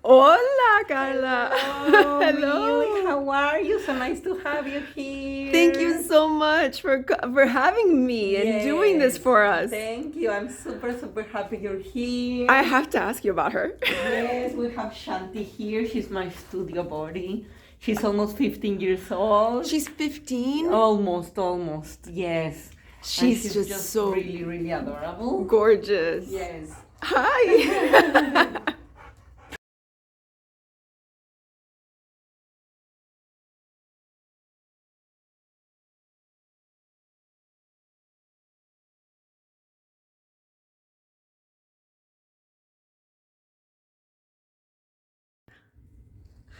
Hola, Carla. Hello, Hello. Millie. How are you? So nice to have you here. Thank you so much for having me and doing this Yes, for us. thank you. I'm super happy you're here. I have to ask you about her. Yes, we have Shanti here. She's my studio buddy. She's almost 15 years old. She's 15. Almost. Yes. And She's just so really adorable. gorgeous. Yes. Hi.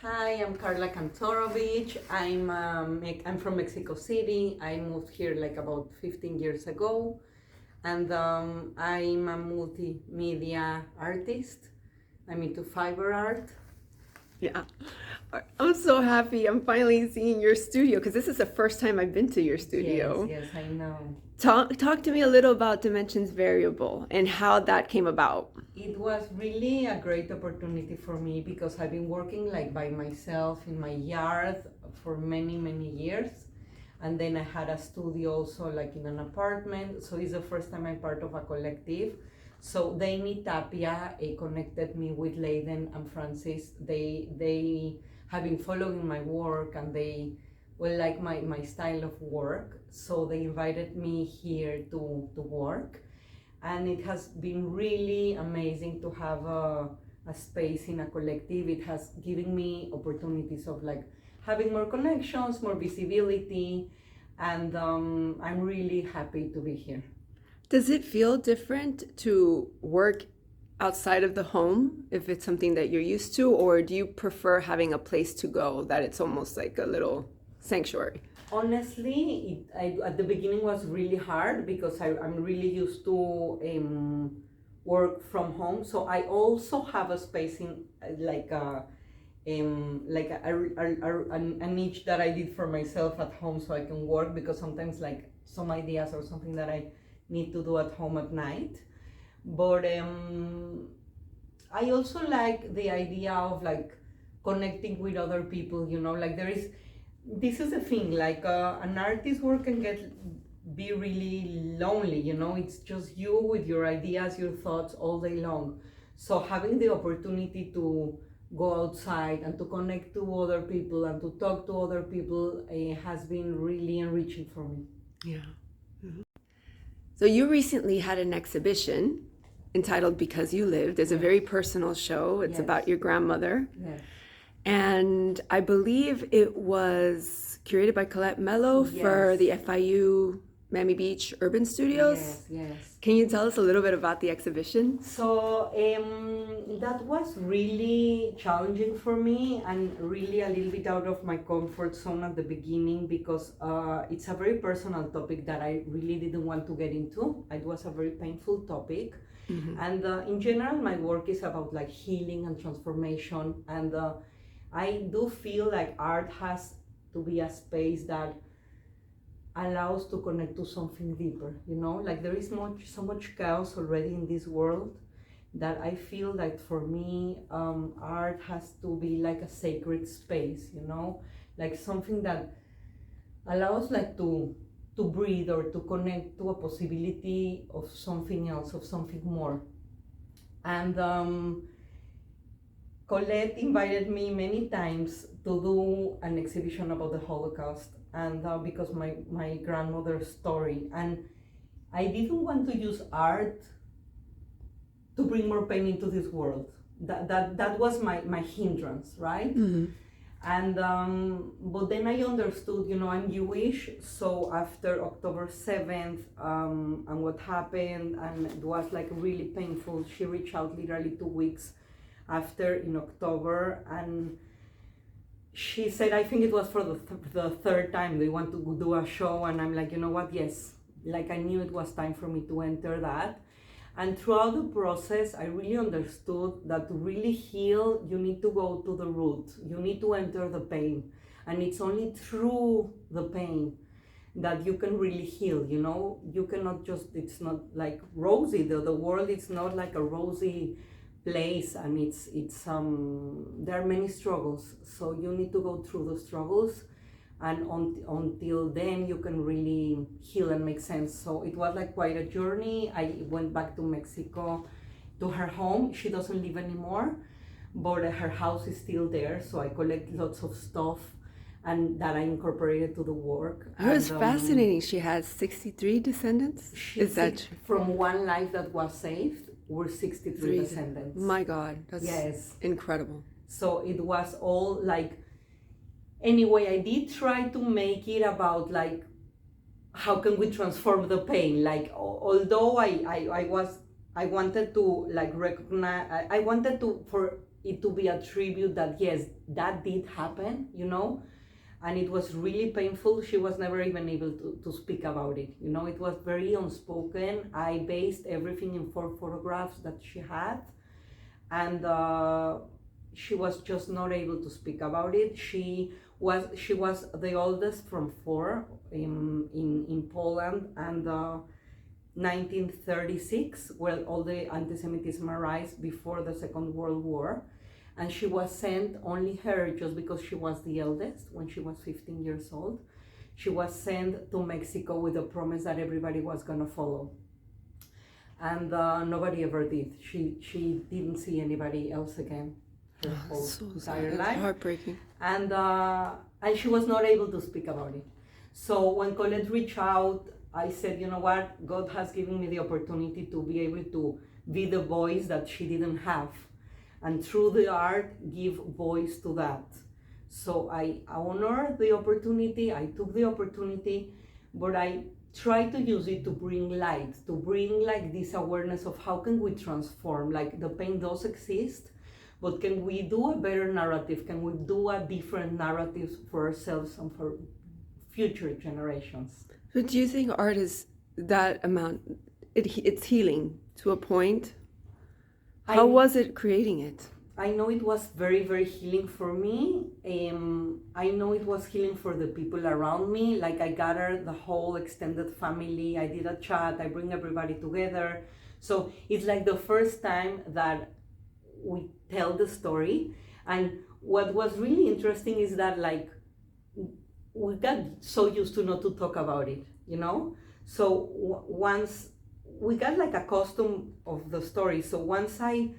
Hi, I'm Karla Kantorovich. I'm from Mexico City. I moved here like about 15 years ago, and I'm a multimedia artist. I'm into fiber art. Yeah. I'm so happy I'm finally seeing your studio because this is the first time I've been to your studio. Yes, I know. Talk to me a little about Dimensions Variable and how that came about. It was really a great opportunity for me because I've been working like by myself in my yard for many years. And then I had a studio also like in an apartment. So it's the first time I'm part of a collective. So Dani Tapia connected me with Leiden and Francis. They have been following my work and they will like my style of work. So they invited me here to work. And it has been really amazing to have a space in a collective. It has given me opportunities of like having more connections, more visibility, and I'm really happy to be here. Does it feel different to work outside of the home if it's something that you're used to, or do you prefer having a place to go that it's almost like a little sanctuary? Honestly, at the beginning was really hard because I'm really used to work from home. So I also have a space in a niche that I did for myself at home so I can work because sometimes like some ideas or something that I need to do at home at night. But I also like the idea of like connecting with other people, like this is a thing, like an artist's work can be really lonely, it's just you with your ideas, your thoughts all day long. So having the opportunity to go outside and to connect to other people and to talk to other people has been really enriching for me. Yeah. So you recently had an exhibition entitled Because You Lived. It's a very personal show. It's Yes. about your grandmother. Yes. And I believe it was curated by Colette Mello for Yes. the FIU Miami Beach Urban Studios. Yes. Can you tell us a little bit about the exhibition? So that was really challenging for me and really a little bit out of my comfort zone at the beginning because it's a very personal topic that I really didn't want to get into. It was a very painful topic. Mm-hmm. And in general, my work is about like healing and transformation. And I do feel like art has to be a space that allows to connect to something deeper, like there is so much chaos already in this world that I feel like for me art has to be like a sacred space, like something that allows like to breathe or to connect to a possibility of something else, of something more. And Colette invited me many times to do an exhibition about the Holocaust, and because my grandmother's story, and I didn't want to use art to bring more pain into this world. That was my hindrance, right? Mm-hmm. And but then I understood, I'm Jewish, so after October 7th and what happened, and it was like really painful. She reached out literally 2 weeks after in October, and she said, I think it was for the third time they want to do a show, and I'm like, you know what, yes, like I knew it was time for me to enter that. And throughout the process, I really understood that to really heal, you need to go to the root, you need to enter the pain, and it's only through the pain that you can really heal, you cannot just, it's not like rosy, the world is not like a rosy place, and it's there are many struggles, so you need to go through the struggles, and until then you can really heal and make sense. So it was like quite a journey. I went back to Mexico, to her home. She doesn't live anymore, but her house is still there, so I collect lots of stuff and that I incorporated to the work. It was fascinating. She has 63 descendants. Is that true? From one life that was saved, we're 63 descendants. My God, that's yes, incredible. So it was all like, anyway, I did try to make it about like, how can we transform the pain? Like, although I wanted to like recognize, I wanted to, for it to be a tribute that yes, that did happen, you know, and it was really painful. She was never even able to speak about it, you know. It was very unspoken. I based everything in 4 photographs that she had, and she was just not able to speak about it. She was the oldest from 4 in Poland, and 1936, where all the anti-Semitism arose before the Second World War. And she was sent, only her, just because she was the eldest, when she was 15 years old, she was sent to Mexico with the promise that everybody was gonna follow. And nobody ever did. She didn't see anybody else again her whole entire life. Heartbreaking. And she was not able to speak about it. So when Colette reached out, I said, you know what, God has given me the opportunity to be able to be the voice that she didn't have, and through the art give voice to that. So I honor the opportunity, I took the opportunity, but I try to use it to bring light, to bring like this awareness of how can we transform, like the pain does exist, but can we do a better narrative? Can we do a different narrative for ourselves and for future generations? But do you think art is that amount, it's healing to a point? How was it creating it? I know it was very, very healing for me. I know it was healing for the people around me. Like I gathered the whole extended family. I did a chat. I bring everybody together. So it's like the first time that we tell the story. And what was really interesting is that like we got so used to not to talk about it, you know? So once we got like a custom of the story. So once I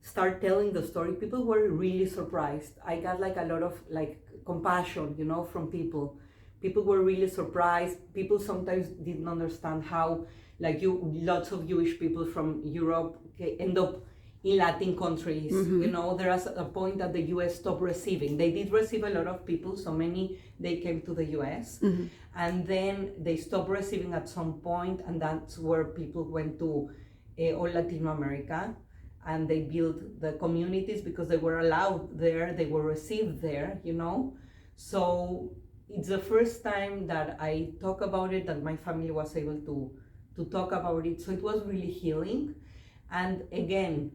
start telling the story, people were really surprised. I got like a lot of like compassion, you know, from people. People were really surprised. People sometimes didn't understand how like lots of Jewish people from Europe end up in Latin countries. Mm-hmm. You know, there was a point that the US stopped receiving. They did receive a lot of people, so many, they came to the US. Mm-hmm. And then they stopped receiving at some point, and that's where people went to all Latin America, and they built the communities because they were allowed there, they were received there, you know. So it's the first time that I talk about it, that my family was able to talk about it. So it was really healing. And again,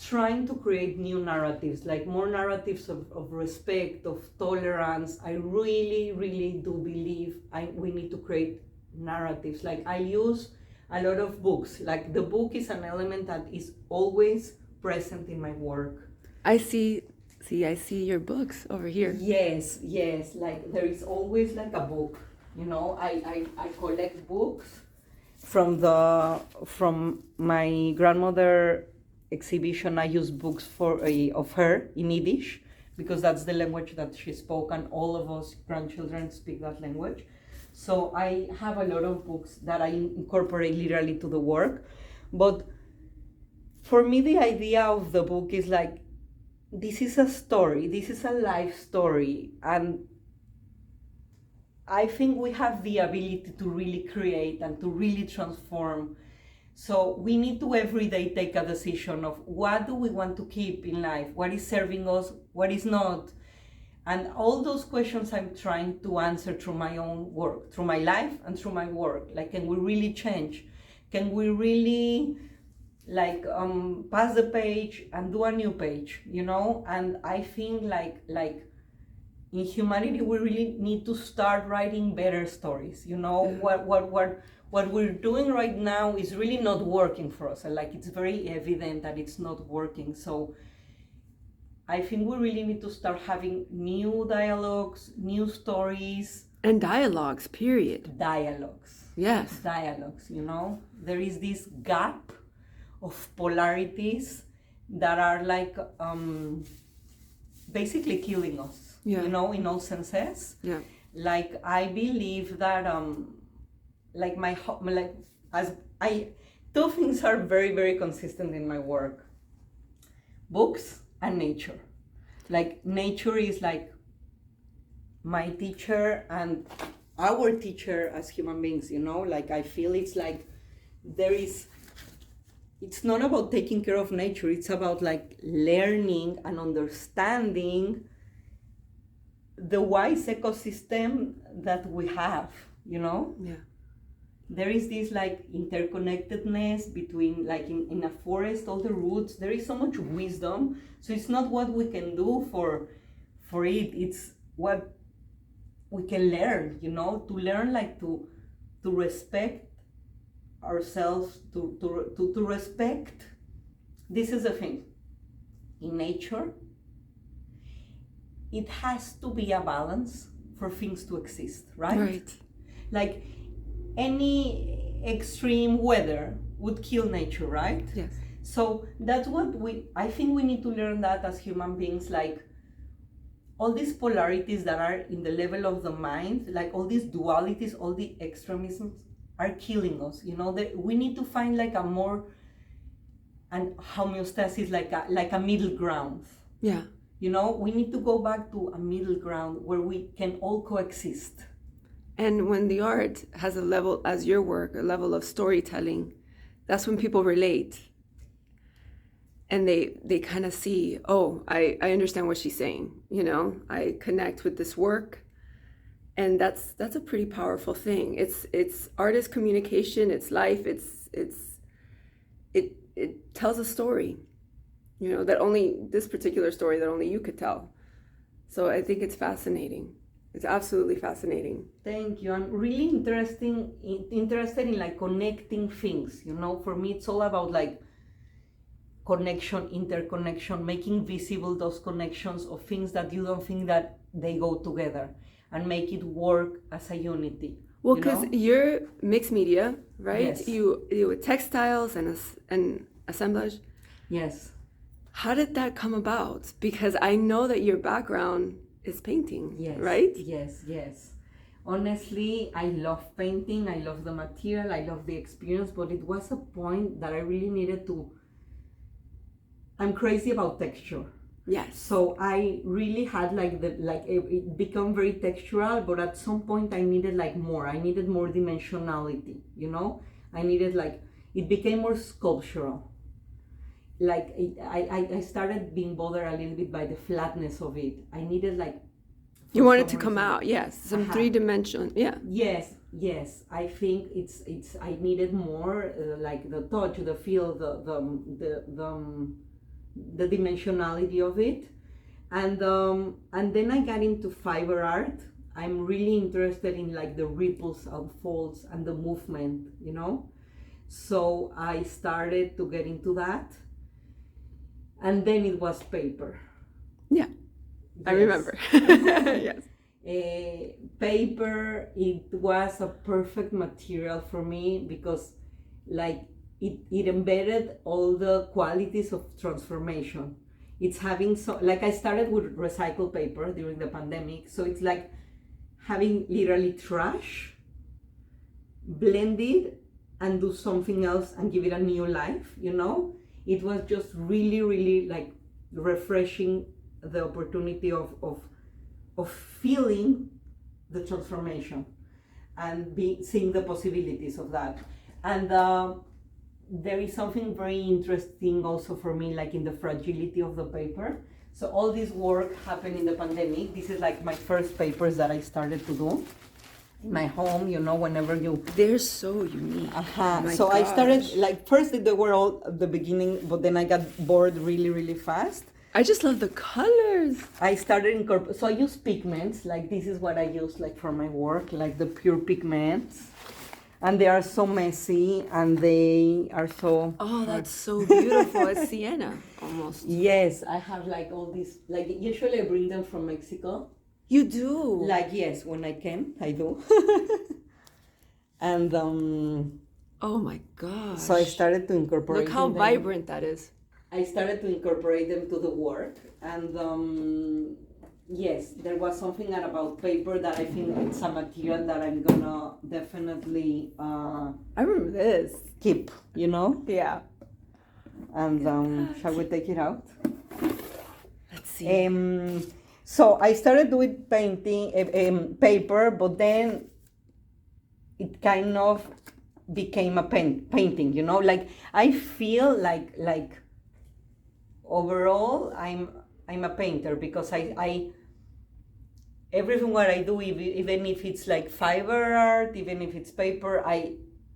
trying to create new narratives, like more narratives of respect, of tolerance. I really, really do believe we need to create narratives. Like I use a lot of books. Like the book is an element that is always present in my work. I see your books over here. Yes, like there is always like a book, you know. I collect books from my grandmother exhibition. I use books of her in Yiddish because that's the language that she spoke, and all of us grandchildren speak that language. So I have a lot of books that I incorporate literally to the work. But for me, the idea of the book is like, this is a story, this is a life story, and I think we have the ability to really create and to really transform. So we need to every day take a decision of what do we want to keep in life, what is serving us, what is not. And all those questions I'm trying to answer through my own work, through my life and through my work. Like, can we really change? Can we really like pass the page and do a new page, you know? And I think like in humanity, we really need to start writing better stories, you know? what we're doing right now is really not working for us. And like, it's very evident that it's not working. So I think we really need to start having new dialogues, new stories. And dialogues, period. Dialogues. Yes. Dialogues, you know? There is this gap of polarities that are like basically killing us, Yeah. you know, in all senses. Yeah. Like, I believe that two things are very, very consistent in my work: books and nature. Like, nature is like my teacher and our teacher as human beings, you know? Like, I feel it's like it's not about taking care of nature, it's about like learning and understanding the wise ecosystem that we have, you know? Yeah. There is this like interconnectedness between, like, in a forest, all the roots, there is so much wisdom. So it's not what we can do for it, it's what we can learn, you know, to learn, like, to respect ourselves, to respect. This is the thing. In nature, it has to be a balance for things to exist, right? Right. Like, any extreme weather would kill nature, right? Yes. So that's what I think we need to learn that as human beings, like, all these polarities that are in the level of the mind, like all these dualities, all the extremisms are killing us, you know? We need to find like a more, and homeostasis, like a middle ground. Yeah. You know, we need to go back to a middle ground where we can all coexist. And when the art has a level, as your work, a level of storytelling, that's when people relate. And they kind of see, oh, I understand what she's saying, you know, I connect with this work. And that's a pretty powerful thing. It's artist communication, it's life, it tells a story, you know, that only this particular story that only you could tell. So I think it's fascinating. It's absolutely fascinating. Thank you. I'm really interested in like connecting things, you know. For me, it's all about like connection, interconnection, making visible those connections of things that you don't think that they go together, and make it work as a unity. Well, because you're mixed media, right? Yes. You with textiles and assemblage. Yes. How did that come about? Because I know that your background is painting, yes. right? Yes. Honestly, I love painting. I love the material. I love the experience. But it was a point that I really needed to. I'm crazy about texture. Yes. So I really had it become very textural, but at some point I needed like more. I needed more dimensionality, you know? I needed it became more sculptural. I started being bothered a little bit by the flatness of it. I needed you want it to come out, yes. Some three-dimension, yeah. Yes. I think it's I needed more like the touch, the feel, the dimensionality of it, and then I got into fiber art. I'm really interested in like the ripples and folds and the movement, you know. So I started to get into that, and then it was paper. Yeah, yes. I remember. Yes. Paper, it was a perfect material for me because it embedded all the qualities of transformation. It's having I started with recycled paper during the pandemic, so it's like having literally trash, blended, and do something else and give it a new life, you know? It was just really, really like refreshing, the opportunity of feeling the transformation and seeing the possibilities of that. And there is something very interesting also for me, like in the fragility of the paper. So all this work happened in the pandemic. This is like my first papers that I started to do in my home, you know, whenever you... They're so unique. So gosh. I started, first they were all at the beginning, but then I got bored really, really fast. I just love the colors. I started so I use pigments, this is what I use for my work, the pure pigments. and they are so messy, and they are so. Oh, that's so beautiful. It's sienna almost. Yes, I have like all these. Like usually I bring them from Mexico. You do. Like yes, when I can, I do. And Oh my gosh. so I started to incorporate. Look how them. vibrant that is. I started to incorporate them to the work, and yes, there was something about paper that I think it's a material that I'm gonna definitely I remember this. keep, you know. Yeah. And shall we take it out? Let's see. So I started doing painting paper, but then it kind of became a painting, you know. Like I feel like overall I'm a painter because I everything what I do, even if it's like fiber art, even if it's paper,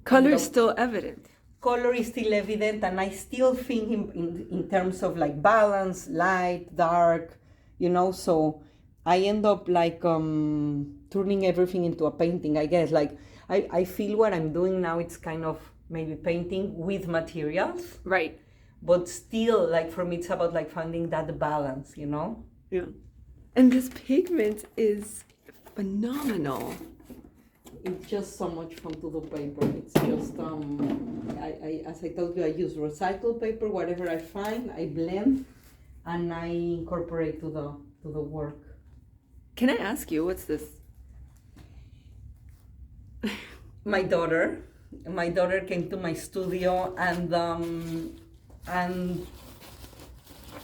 Color is still evident. color is still evident, and I still think in terms of like balance, light, dark, you know. So I end up like turning everything into a painting, I guess. Like I feel what I'm doing now, it's kind of maybe painting with materials, Right. but still, like for me, it's about like finding that balance, you know. Yeah. And this pigment is phenomenal. It's just so much fun to do paper. It's just I as I told you, I use recycled paper, whatever I find, I blend, and I incorporate to the work. Can I ask you, what's this? My daughter came to my studio, and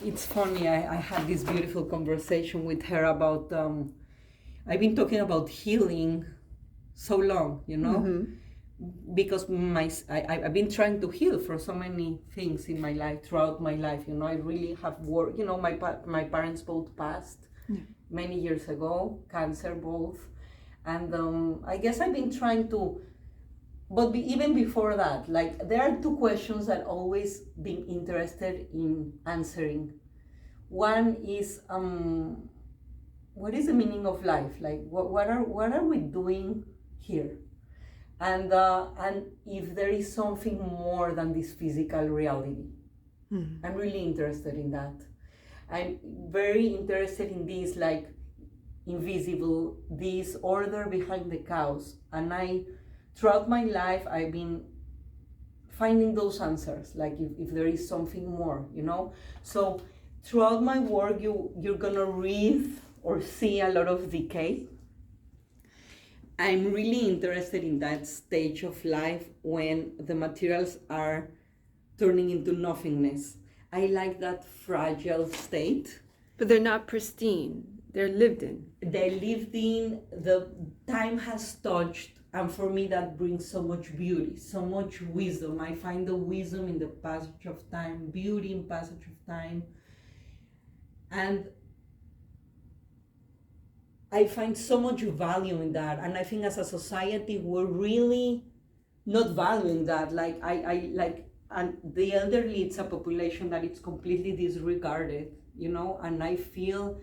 it's funny. I had this beautiful conversation with her about. I've been talking about healing so long, you know, because I've been trying to heal for so many things in my life, throughout my life. You know, I really have worked. You know, my parents both passed many years ago, cancer both, and I guess I've been trying to. But even before that, like there are two questions that always been interested in answering. One is what is the meaning of life? Like what are we doing here? And if there is something more than this physical reality. I'm really interested in that. I'm very interested in this like invisible, this order behind the chaos. And throughout my life, I've been finding those answers, like if there is something more, you know? So throughout my work, you're gonna read or see a lot of decay. I'm really interested in that stage of life when the materials are turning into nothingness. I like that fragile state. But they're not pristine. They're lived in. They lived in, the time has touched, and for me that brings so much beauty, so much wisdom. I find the wisdom in the passage of time, beauty in passage of time. And I find so much value in that, and I think as a society we're really not valuing that. Like and the elderly, it's a population that it's completely disregarded, you know. And I feel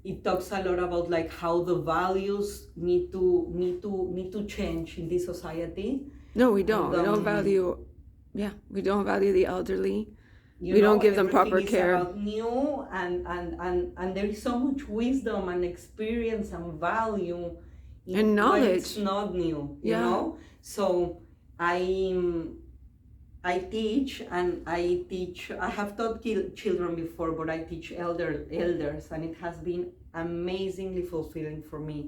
it talks a lot about like how the values need to change in this society. No, we don't. And, We don't value. Yeah, we don't value the elderly. You We know, don't give them proper everything is care. about new, and there is so much wisdom and experience and value in And when knowledge. it's not new, you Yeah. know. So I teach, and I have taught children before, but I teach elders, and it has been amazingly fulfilling for me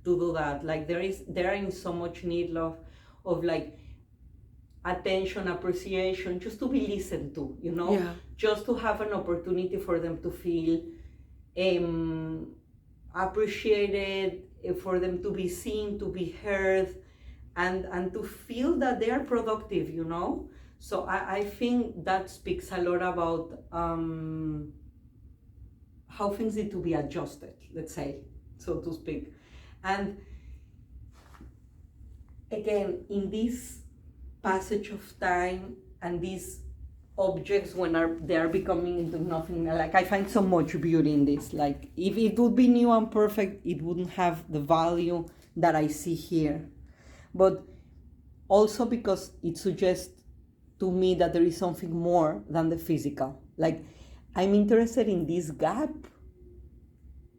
to do that. Like they are in so much need of like attention, appreciation, just to be listened to, you know. Yeah. Just to have an opportunity for them to feel appreciated, for them to be seen, to be heard, and to feel that they are productive, you know. So I think that speaks a lot about how things need to be adjusted, let's say, so to speak. And again, in this passage of time and these objects when they are becoming into nothing, like I find so much beauty in this. Like if it would be new and perfect, it wouldn't have the value that I see here. But also because it suggests to me that there is something more than the physical. Like, I'm interested in this gap.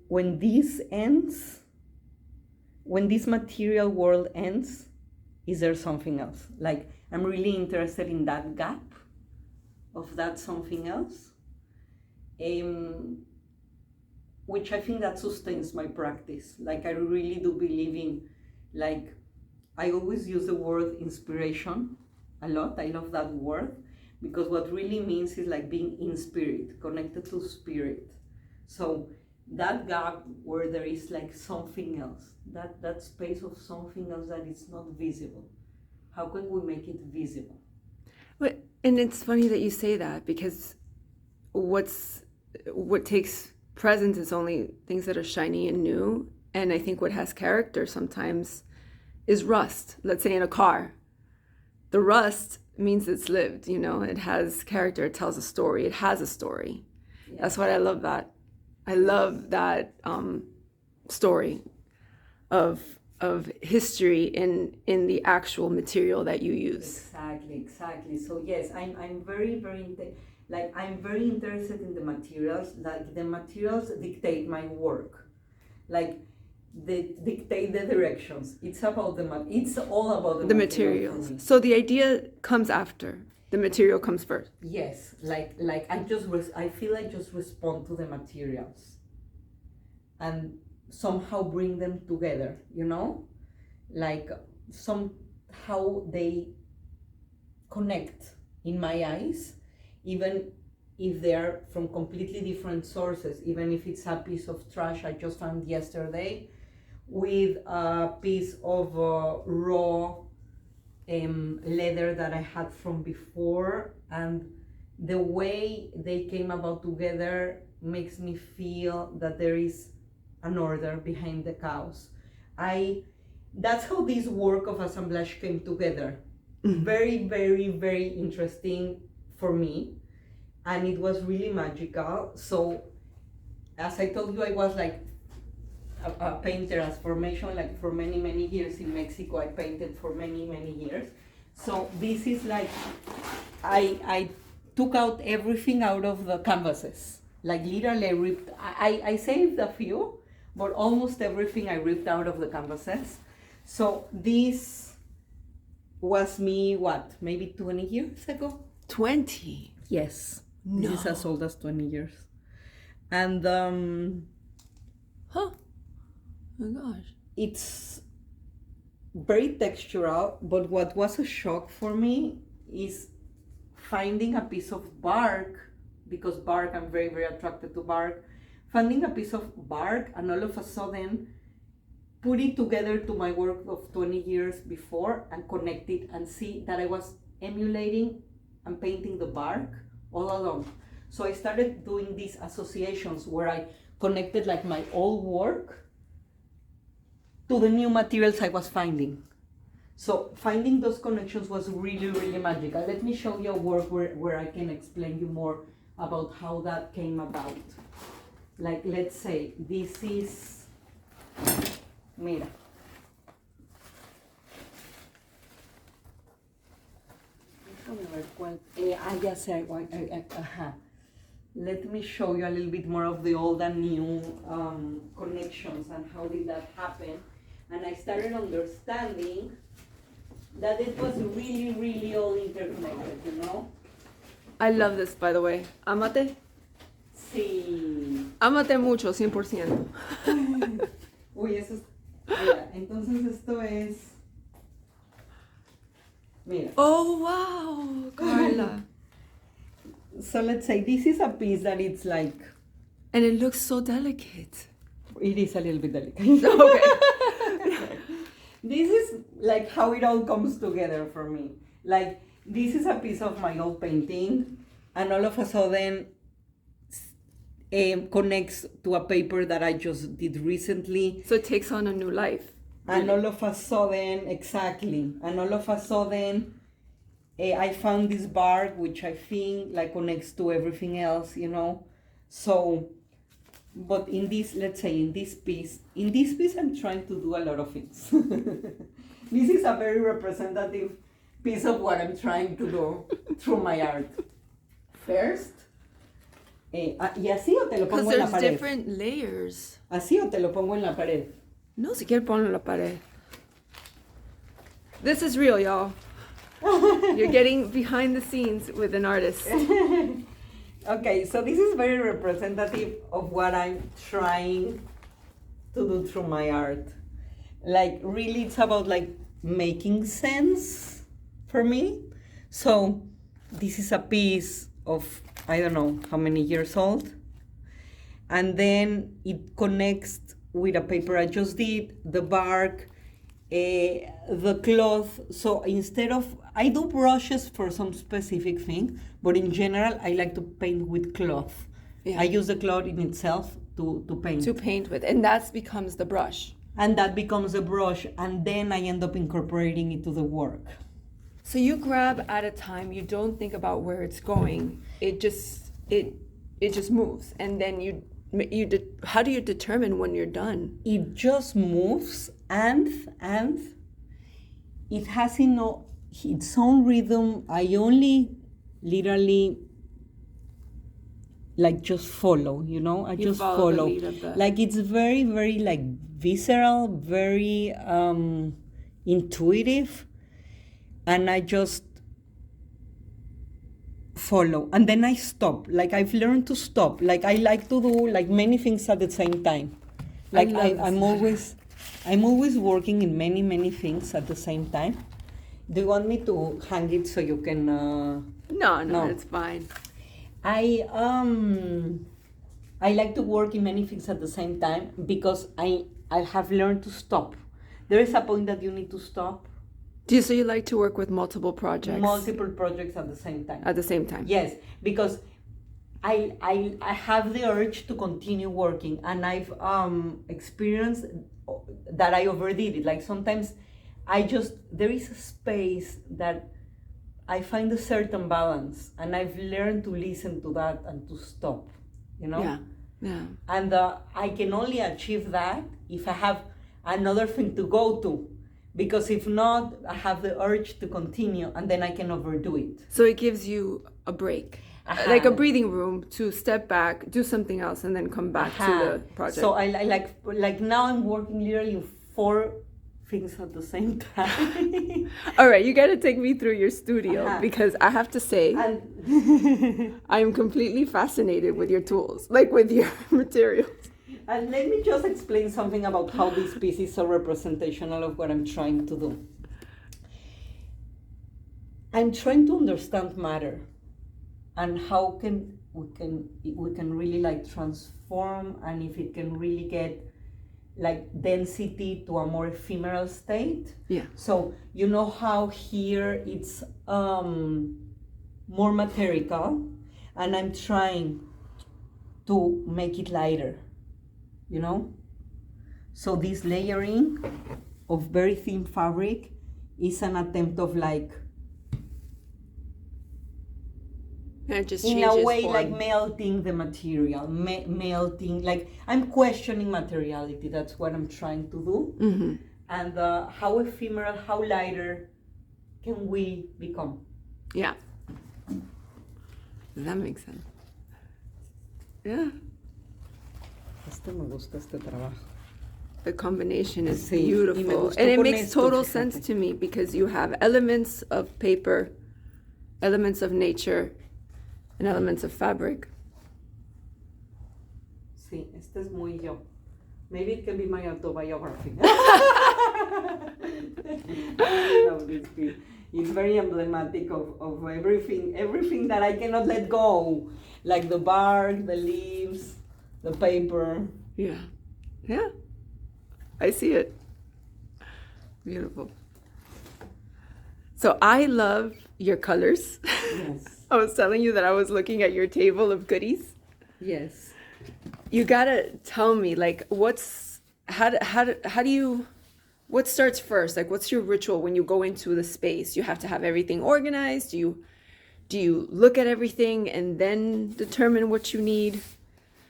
When this ends, when this material world ends, is there something else? Like, I'm really interested in that gap of that something else, which I think that sustains my practice. Like, I really do believe in, like, I always use the word inspiration a lot. I love that word because what really means is like being in spirit, connected to spirit. So that gap where there is like something else, that space of something else that is not visible, how can we make it visible? And it's funny that you say that, because what takes presence is only things that are shiny and new. And I think what has character sometimes is rust. Let's say in a car, the rust means it's lived, it has character, it tells a story, it has a story. Yeah. That's what I love that. I love that story of history in the actual material that you use. Exactly. So yes, I'm very I'm very interested in the materials. Like, the materials dictate my work. Like, they dictate the directions. It's about it's all about the materials. So the idea comes after. The material comes first. Yes, like I feel I just respond to the materials and somehow bring them together, like somehow they connect in my eyes, even if they're from completely different sources, even if it's a piece of trash I just found yesterday with a piece of raw leather that I had from before, and the way they came about together makes me feel that there is an order behind the chaos. That's how this work of assemblage came together. Mm-hmm. Very, very, very interesting for me, and it was really magical. So, as I told you, I was like a painter as formation, like for many, many years in Mexico. I painted for many, many years. So this is like, I took out everything out of the canvases. Like, literally I ripped, I saved a few, but almost everything I ripped out of the canvases. So this was me, maybe 20 years ago? 20? Yes. No. This is as old as 20 years. And oh my gosh. It's very textural, but what was a shock for me is finding a piece of bark, because bark, I'm very, very attracted to bark, finding a piece of bark and all of a sudden put it together to my work of 20 years before and connect it and see that I was emulating and painting the bark all along. So I started doing these associations where I connected like my old work to the new materials I was finding. So finding those connections was really, really magical. Let me show you a work where I can explain you more about how that came about. Like, let's say this is, mira. Ya sé, ajá. Let me show you a little bit more of the old and new connections and how did that happen. And I started understanding that it was really, really all interconnected, I love this, by the way. Amate? Sí. Amate mucho, 100%. Uy, eso es... Mira, entonces esto es... Mira. Oh, wow, Karla. So let's say this is a piece that it's like... And it looks so delicate. It is a little bit delicate. Okay. This is like how it all comes together for me. Like, this is a piece of my old painting, and all of a sudden connects to a paper that I just did recently. So it takes on a new life. Really. And all of a sudden, I found this bark, which I think like connects to everything else, So But in this, let's say in this piece, I'm trying to do a lot of things. This is a very representative piece of what I'm trying to do through my art. First, ¿y así o te lo Because pongo en la there's pared? different layers. ¿Así o te lo pongo en la pared? No, si quiere ponlo en la pared. This is real, y'all. You're getting behind the scenes with an artist. Okay, so this is very representative of what I'm trying to do through my art. Like, really, it's about like making sense for me. So this is a piece of, I don't know how many years old. And then it connects with a paper I just did, the bark, the cloth. So instead of, I do brushes for some specific thing, but in general, I like to paint with cloth. Yeah. I use the cloth in itself to paint. To paint with. And that becomes the brush. And that becomes a brush, and then I end up incorporating it to the work. So you grab at a time, you don't think about where it's going. It just moves. And then how do you determine when you're done? It just moves, and it has its own rhythm. I only literally like just follow, I You just follow the follow. lead of the- Like it's very, very like visceral, very intuitive, and I just follow, and then I stop. Like I've learned to stop. Like I like to do like many things at the same time. Like I'm always working in many things at the same time. Do you want me to hang it so you can? No, it's fine. I like to work in many things at the same time because I have learned to stop. There is a point that you need to stop. So you like to work with multiple projects? Multiple projects at the same time. At the same time? Yes, because I have the urge to continue working, and I've experienced that I overdid it. Like sometimes there is a space that I find a certain balance, and I've learned to listen to that and to stop, Yeah. And I can only achieve that if I have another thing to go to, because if not, I have the urge to continue, and then I can overdo it. So it gives you a break, like a breathing room to step back, do something else, and then come back to the project. So I like now I'm working literally in 4 things at the same time. All right, you got to take me through your studio because I have to say, I am completely fascinated with your tools, like with your materials. And let me just explain something about how this piece is so representational of what I'm trying to do. I'm trying to understand matter and how we can really like transform, and if it can really get like density to a more ephemeral state. Yeah. So you know how here it's more material, and I'm trying to make it lighter, So this layering of very thin fabric is an attempt of like, And it just in a changes way, form. like melting the material, melting, like I'm questioning materiality. That's what I'm trying to do. Mm-hmm. And how ephemeral, how lighter can we become? Yeah. That makes sense. Yeah. Me gusta este trabajo. The combination is Sí, y me beautiful. gustó And it con makes esto, total fíjate. sense to me because you have elements of paper, elements of nature, and elements of fabric. Sí, este es muy yo. Maybe it can be my autobiography. I love this piece. It's very emblematic of everything that I cannot let go. Like the bark, the leaves, the paper. Yeah. Yeah. I see it. Beautiful. So I love your colors. Yes. I was telling you that I was looking at your table of goodies. Yes. You gotta tell me, like, what starts first? Like, what's your ritual when you go into the space? You have to have everything organized. Do you look at everything and then determine what you need?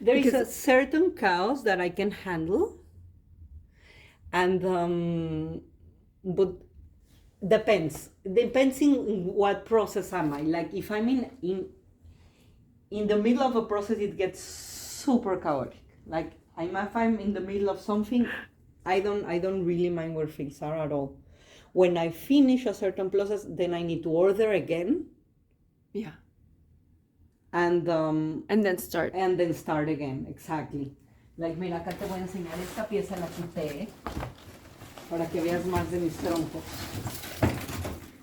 There is Because- a certain chaos that I can handle, and but depends in what process am I. Like if I'm in the middle of a process, it gets super chaotic. Like if I'm in the middle of something, I don't really mind where things are at all. When I finish a certain process, then I need to order again. Yeah. And then start. And then start again, exactly. Like, mira, acá te voy a enseñar esta pieza, la quité, para que veas más de mis troncos.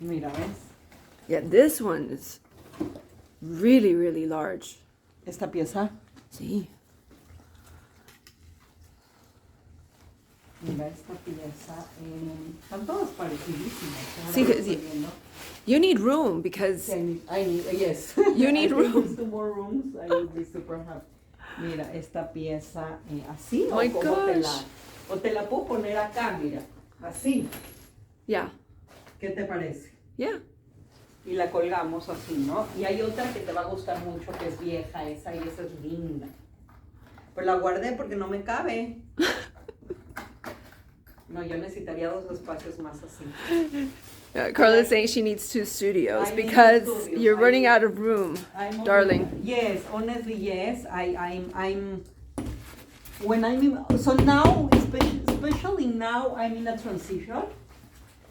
Mira, ¿ves? Yeah, this one is really, really large. Esta pieza, Sí. mira, esta pieza, están todas parecidísimas. Sí, you need room because I need, yes. You need I room. need 2 more rooms. I would be super happy. Mira, esta pieza, así, Oh my o como gosh. te la puedo poner acá, mira, así. yeah. ¿Qué te parece? Yeah. Y la colgamos así, ¿no? Y hay otra que te va a gustar mucho, que es vieja esa, y esa es linda. Pues la guardé porque no me cabe. No, yo necesitaría 2 espacios más así. Carla's saying she needs 2 studios I need because 2 studios. you're running out of room, darling. Yes, honestly, yes. I'm when I'm in, so now, especially now, I'm in a transition.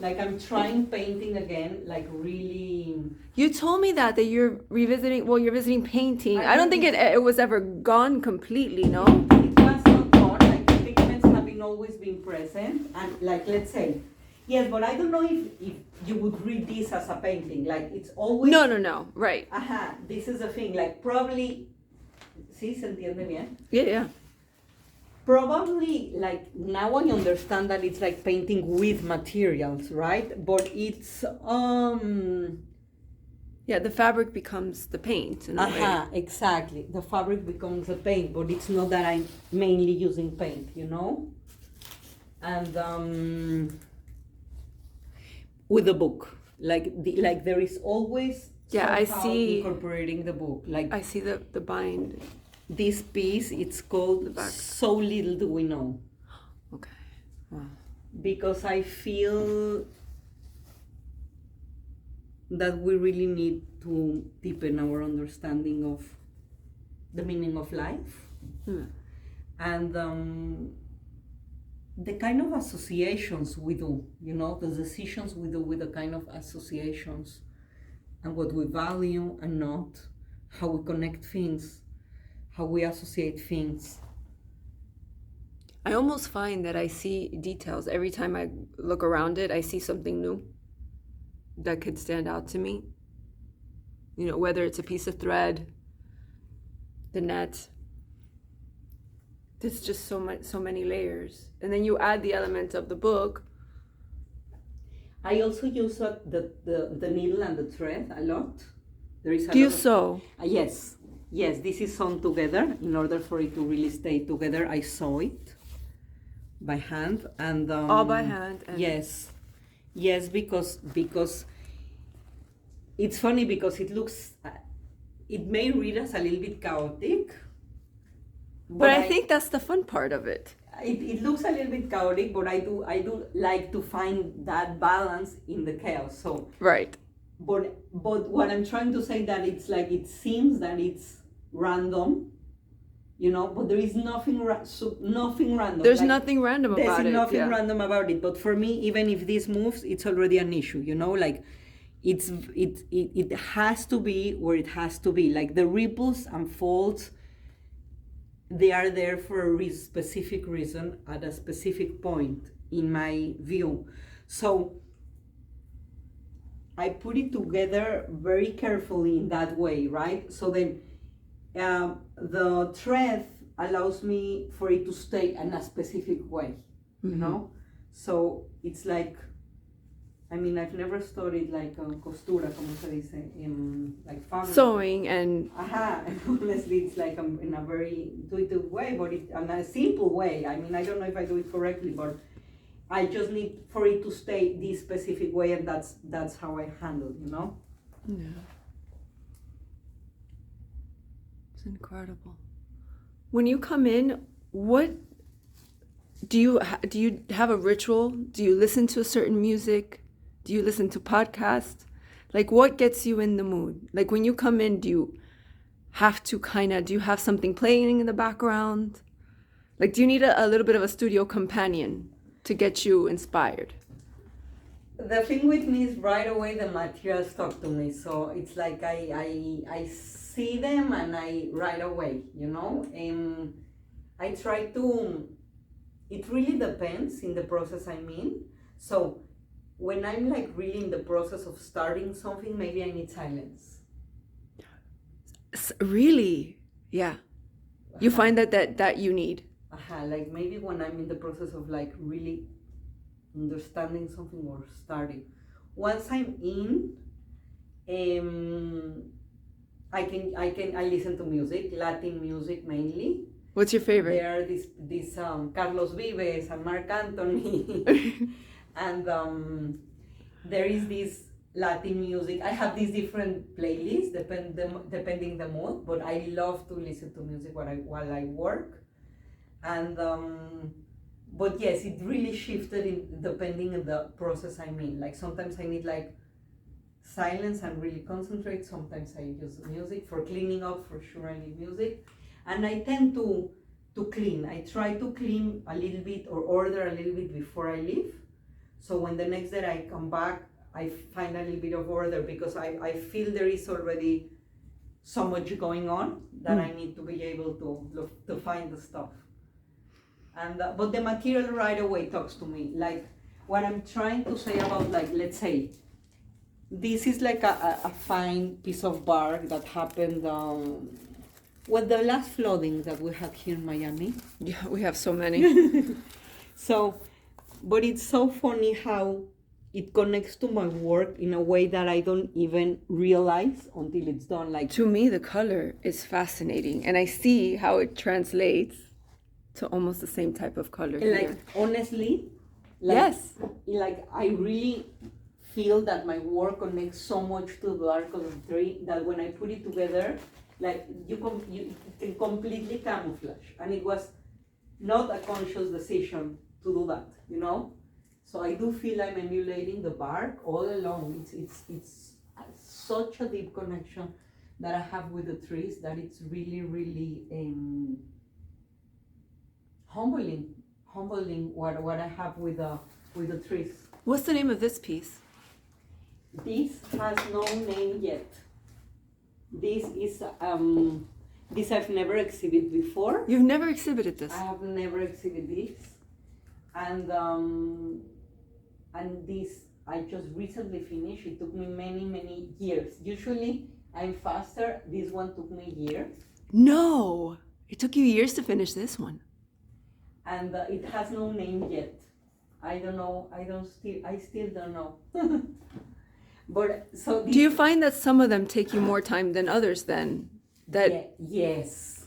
Like I'm trying painting again, like really. You told me that you're revisiting. Well, you're visiting painting. I don't think it was ever gone completely. No. It was not gone. Like the pigments have always been present, and like let's say, yes, but I don't know if you would read this as a painting. Like it's always. No. Right. This is the thing. Like probably. ¿Sí se entiende bien? Yeah. Probably, like, now I understand that it's like painting with materials, right? But it's, Yeah, the fabric becomes the paint in a way. Exactly. The fabric becomes the paint, but it's not that I'm mainly using paint, you know? And, with the book, like there is always Yeah, I somehow see. incorporating the book. Like I see the bind. this piece, it's called back. So Little Do We Know. Okay. Wow. Because I feel that we really need to deepen our understanding of the meaning of life and the kind of associations we do, you know, the decisions we do with the kind of associations and what we value and not, how we connect things, how we associate things. I almost find that I see details. Every time I look around it, I see something new that could stand out to me. You know, whether it's a piece of thread, the net. There's just so many layers. And then you add the element of the book. I also use the needle and the thread a lot. There is a Do you lot of- sew? Yes, this is sewn together. In order for it to really stay together, I sew it by hand and All by hand. And yes, because it's funny because it looks, it may read as a little bit chaotic, But I think that's the fun part of it. it looks a little bit chaotic, but I do like to find that balance in the chaos. So Right. but what I'm trying to say that it's like it seems that it's random, you know, but there is nothing random. There's Like, nothing random about there's it. nothing yeah. random about it. But for me, even if this moves, it's already an issue, you know, like it has to be where it has to be. Like the ripples and folds, they are there for a specific reason at a specific point in my view. So I put it together very carefully in that way, right? So then the thread allows me for it to stay in a specific way, you know? So it's like, I mean, I've never studied like costura, como se dice, like fabric. Sewing and And honestly, it's like in a very intuitive way, but in a simple way. I mean, I don't know if I do it correctly, but I just need for it to stay this specific way, and that's how I handle, you know? yeah. It's incredible. When you come in, what do you have a ritual? Do you listen to certain music? Do you listen to podcasts? Like, what gets you in the mood? Like, when you come in, do you have to do you have something playing in the background? Like, do you need a little bit of a studio companion to get you inspired? The thing with me is right away the materials talk to me. So it's like I see them and I right away, you know? I try to, it really depends in the process I'm in. So when I'm like really in the process of starting something, maybe I need silence. Really? Yeah. You find that you need. Like maybe when I'm in the process of like really understanding something or starting. Once I'm in, I listen to music, Latin music mainly. What's your favorite? There are these Carlos Vives and Marc Anthony, and there is this Latin music. I have these different playlists depending the mood, but I love to listen to music while I work, and but yes, it really shifted depending on the process I'm in. Like sometimes I need like silence and really concentrate. Sometimes I use music for cleaning up. For sure, I need music, and I tend to clean. I try to clean a little bit or order a little bit before I leave. So when the next day I come back, I find a little bit of order because I feel there is already so much going on that I need to be able to find the stuff. And but the material right away talks to me. Like what I'm trying to say about, like, let's say this is like a fine piece of bark that happened with the last flooding that we had here in Miami. Yeah, we have so many. So, but it's so funny how it connects to my work in a way that I don't even realize until it's done. Like, to me, the color is fascinating, and I see how it translates to almost the same type of color like here. honestly, like, Yes. like I really feel that my work connects so much to the dark of the tree that when I put it together, like you can completely camouflage, and it was not a conscious decision to do that, you know. So I do feel I'm emulating the bark all along. It's such a deep connection that I have with the trees that it's really humbling what I have with the trees. What's the name of this piece? This has no name yet. This is this I've never exhibited before. You've never exhibited this. I have never exhibited this, and this I just recently finished. It took me many years. Usually I'm faster. This one took me years. No, it took you years to finish this one. And it has no name yet. I don't know. I still don't know. But so do you find that some of them take you more time than others then? That yes.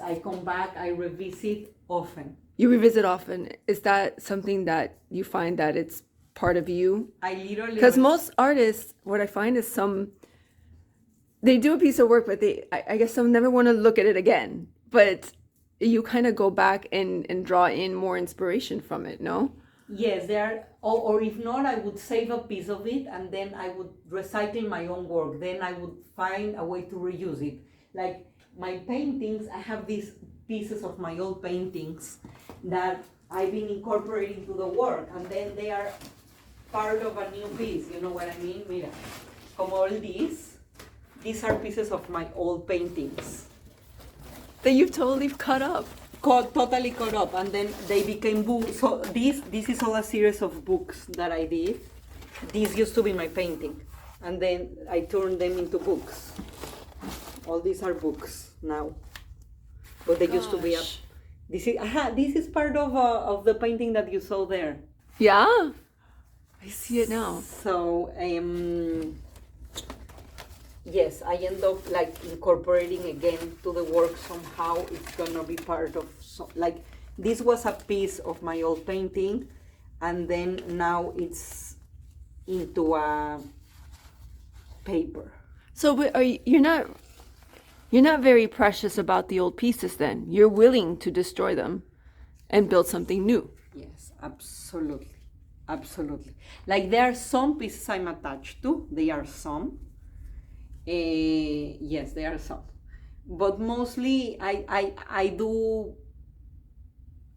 I come back, I revisit often. you revisit often. Is that something that you find that it's part of you? I literally, because most artists, what I find is they do a piece of work, but I guess some never want to look at it again. But you kind of go back and draw in more inspiration from it, no? Yes, there are, or if not, I would save a piece of it and then I would recycle my own work. Then I would find a way to reuse it. Like my paintings, I have these pieces of my old paintings that I've been incorporating to the work, and then they are part of a new piece. You know what I mean? Mira, como all these are pieces of my old paintings. That you've totally cut up. Totally cut up, and then they became books. So this is all a series of books that I did. This used to be my painting, and then I turned them into books. All these are books now, but they used to be up. This is part of the painting that you saw there. Yeah, I see it now. So yes, I end up like incorporating again to the work somehow. It's gonna be part of like this was a piece of my old painting, and then now it's into a paper. So, but you're not You're not very precious about the old pieces then. You're willing to destroy them and build something new. Yes, absolutely. Absolutely. Like there are some pieces I'm attached to. There are some. Yes, there are some. But mostly I do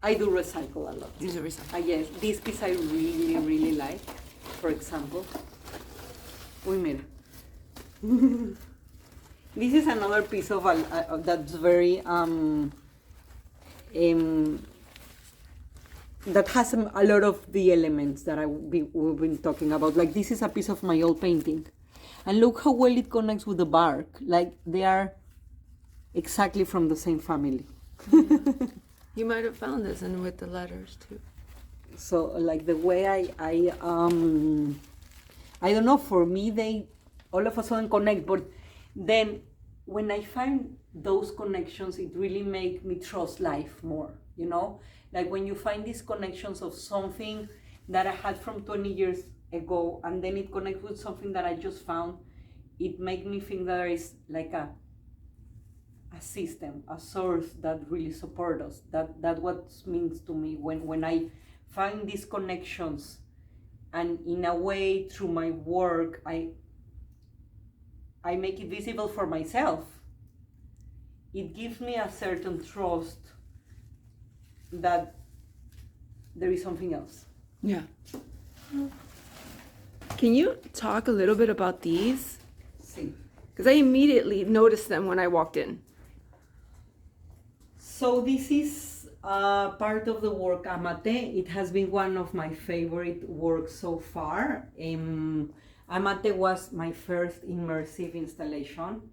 recycle a lot. These are recycled. Yes, this piece I really, really like. For example. Uy, mira. This is another piece of that's very that has a lot of the elements that we've been talking about. Like this is a piece of my old painting, and look how well it connects with the bark. Like they are exactly from the same family. You might have found this and with the letters too. So like the way I don't know, for me they all of a sudden connect, but then when I find those connections, it really makes me trust life more, you know? Like when you find these connections of something that I had from 20 years ago, and then it connects with something that I just found, it makes me think that there is like a system, a source that really supports us. That what means to me when I find these connections, and in a way through my work, I make it visible for myself. It gives me a certain trust that there is something else. Yeah. Can you talk a little bit about these? Sí. Because I immediately noticed them when I walked in. So this is part of the work Amate. It has been one of my favorite works so far. Amate was my first immersive installation,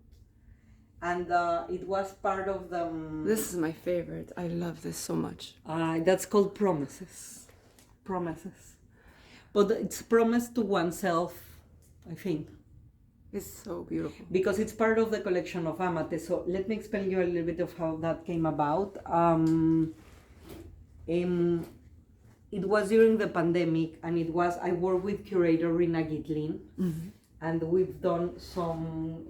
and it was part of the... This is my favorite. I love this so much. that's called Promises. Promises. But it's promise to oneself, I think. It's so beautiful. Because it's part of the collection of Amate. So let me explain you a little bit of how that came about. It was during the pandemic, and I worked with Curator Rina Gitlin, and we've done some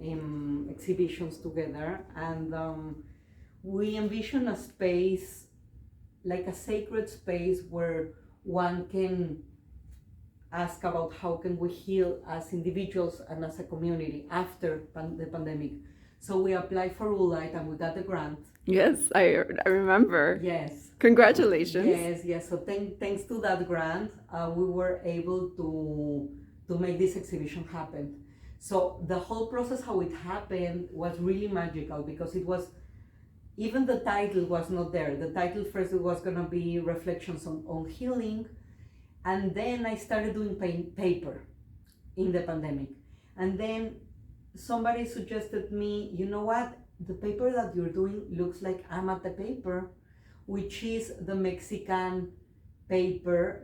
exhibitions together, and we envision a space, like a sacred space where one can ask about how can we heal as individuals and as a community after the pandemic. So we applied for Woolite and we got the grant. Yes, I remember. Yes. Congratulations. Yes. So thanks to that grant, we were able to make this exhibition happen. So the whole process, how it happened, was really magical, because it was, even the title was not there. The title first was gonna be Reflections on Healing, and then I started doing paper in the pandemic. And then somebody suggested me, you know what, the paper that you're doing looks like Amate paper, which is the Mexican paper,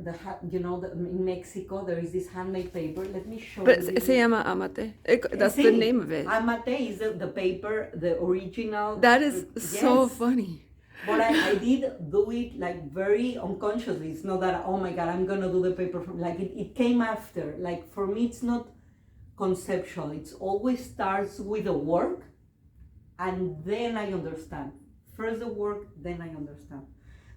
in Mexico there is this handmade paper. Let me show you. But se llama Amate. That's the name of it. Amate is the paper, the original. That is so funny. But I did do it like very unconsciously. It's not that, oh my God, I'm gonna do the paper from, like it came after. Like for me, it's not conceptual. It's always starts with the work, and then I understand. First the work, then I understand.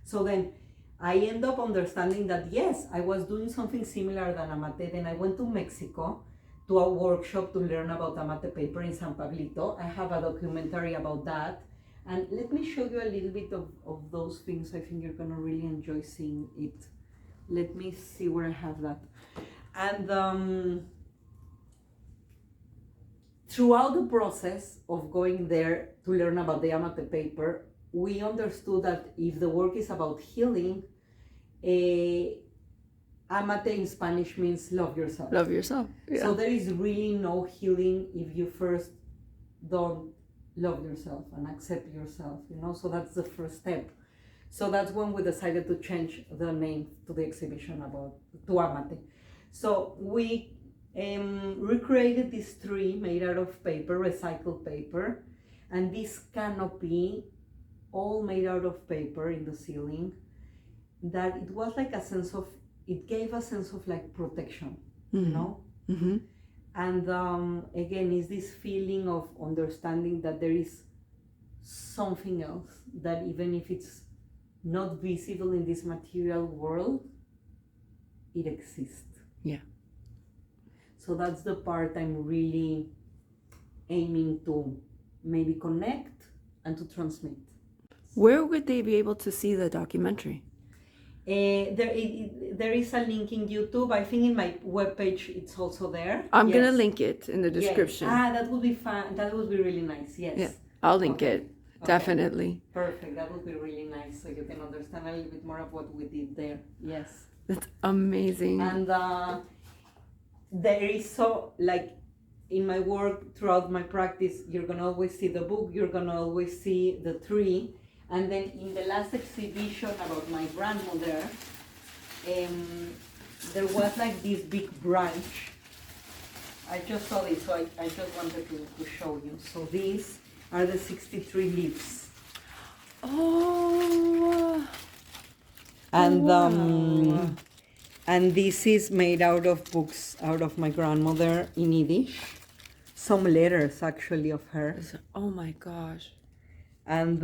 So then I end up understanding that yes, I was doing something similar than Amate. Then I went to Mexico to a workshop to learn about Amate paper in San Pablito. I have a documentary about that. And let me show you a little bit of those things. I think you're gonna really enjoy seeing it. Let me see where I have that. And throughout the process of going there to learn about the Amate paper, we understood that if the work is about healing, Amate in Spanish means love yourself. Love yourself. Yeah. So there is really no healing if you first don't love yourself and accept yourself, so that's the first step. So that's when we decided to change the name to the exhibition to Amate. So we recreated this tree made out of paper, recycled paper, and this canopy all made out of paper in the ceiling, that it was like it gave a sense of like protection, Mm-hmm. And again, is this feeling of understanding that there is something else, that even if it's not visible in this material world, it exists. Yeah. So that's the part I'm really aiming to maybe connect and to transmit. Where would they be able to see the documentary? There is a link in YouTube. I think in my webpage it's also there. I'm Yes. gonna link it in the Yes. description. That would be fun. That would be really nice. Yes. Yeah, I'll link Okay. it. Definitely. Perfect. That would be really nice, so you can understand a little bit more of what we did there. Yes. That's amazing. And there is so, like, in my work, throughout my practice, you're gonna always see the book, you're gonna always see the tree. And then in the last exhibition about my grandmother, there was like this big branch. I just saw this, so I just wanted to show you. So these are the 63 leaves. Oh. And Wow. and this is made out of books out of my grandmother in Yiddish. Some letters actually of her. Oh my gosh. And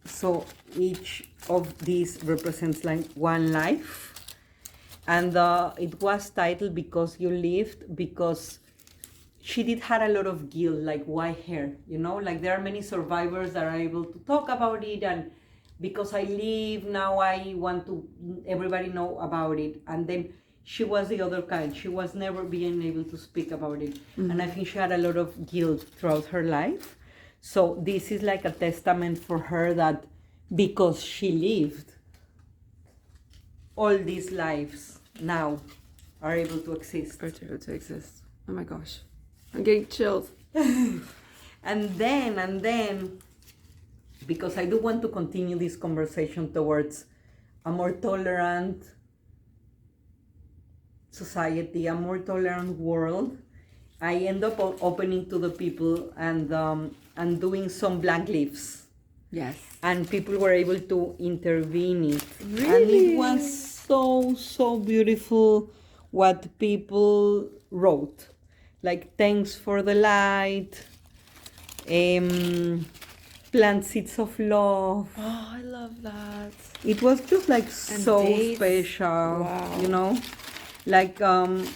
so each of these represents like one life. And it was titled Because You Lived, because she did had a lot of guilt, like why her, you know, like there are many survivors that are able to talk about it, and because I live now I want to everybody know about it. And then she was the other kind, she was never being able to speak about it. And I think she had a lot of guilt throughout her life. So this is like a testament for her that because she lived, all these lives now are able to exist. To exist. Oh my gosh. I'm getting chills. And then, because I do want to continue this conversation towards a more tolerant society, a more tolerant world, I end up opening to the people and doing some blank leaves. Yes. And people were able to intervene it. And Really? it was so beautiful what people wrote. Like, thanks for the light, plant seeds of love. Oh, I love that. It was just like so dates. special, Wow. you know? Like,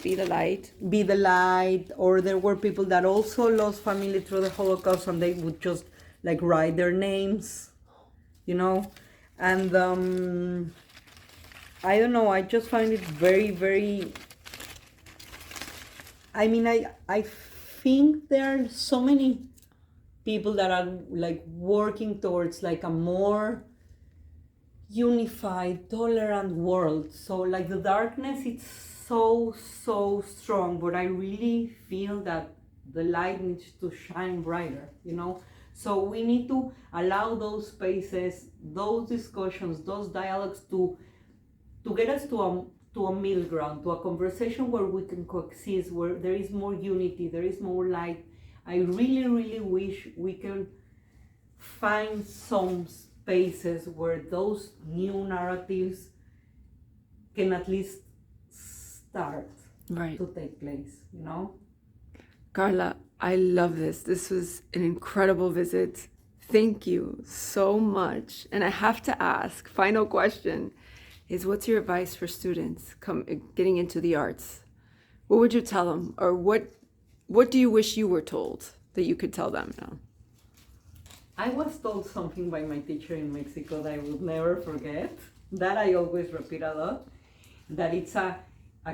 Be the light. be the light. Or there were people that also lost family through the Holocaust, and they would just like write their names, you know? And I don't know, I just find it very, I mean, I think there are so many people that are like working towards like a more unified, tolerant world. So like the darkness, it's so strong, but I really feel that the light needs to shine brighter, you know? So we need to allow those spaces, those discussions, those dialogues to get us to a middle ground, to a conversation where we can coexist, where there is more unity, there is more light. I really wish we can find some spaces where those new narratives can at least start Right. to take place, you know? Carla, I love this. This was an incredible visit. Thank you so much. And I have to ask, final question is, what's your advice for students getting into the arts? What would you tell them? Or what do you wish you were told that you could tell them now? I was told something by my teacher in Mexico that I would never forget, that I always repeat a lot, that it's a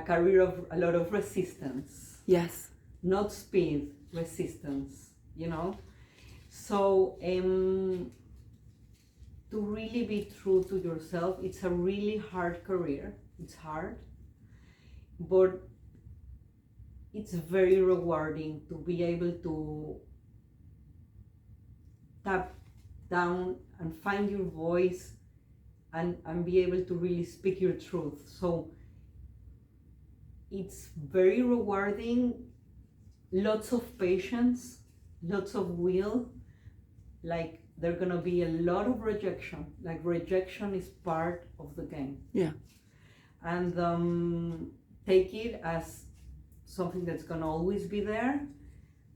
career of a lot of resistance. Yes. Not speed, resistance, you know? So to really be true to yourself, it's a really hard career. It's hard, but it's very rewarding to be able to tap down and find your voice and be able to really speak your truth. So it's very rewarding, lots of patience, lots of will. Like, there's gonna be a lot of rejection. Like, rejection is part of the game. Yeah. And take it as something that's gonna always be there,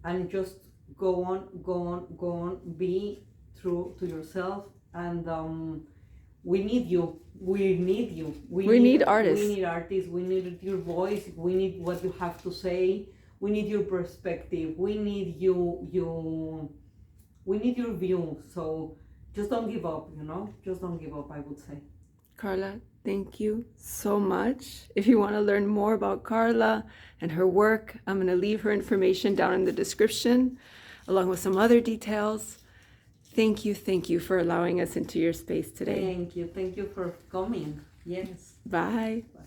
and just go on, be true to yourself, and we need you. We need you. We need artists. We need artists. We need your voice. We need what you have to say. We need your perspective. We need you. We need your view. So just don't give up. Just don't give up. I would say. Karla, thank you so much. If you want to learn more about Karla and her work, I'm going to leave her information down in the description, along with some other details. Thank you for allowing us into your space today. Thank you for coming. Yes. Bye. Bye.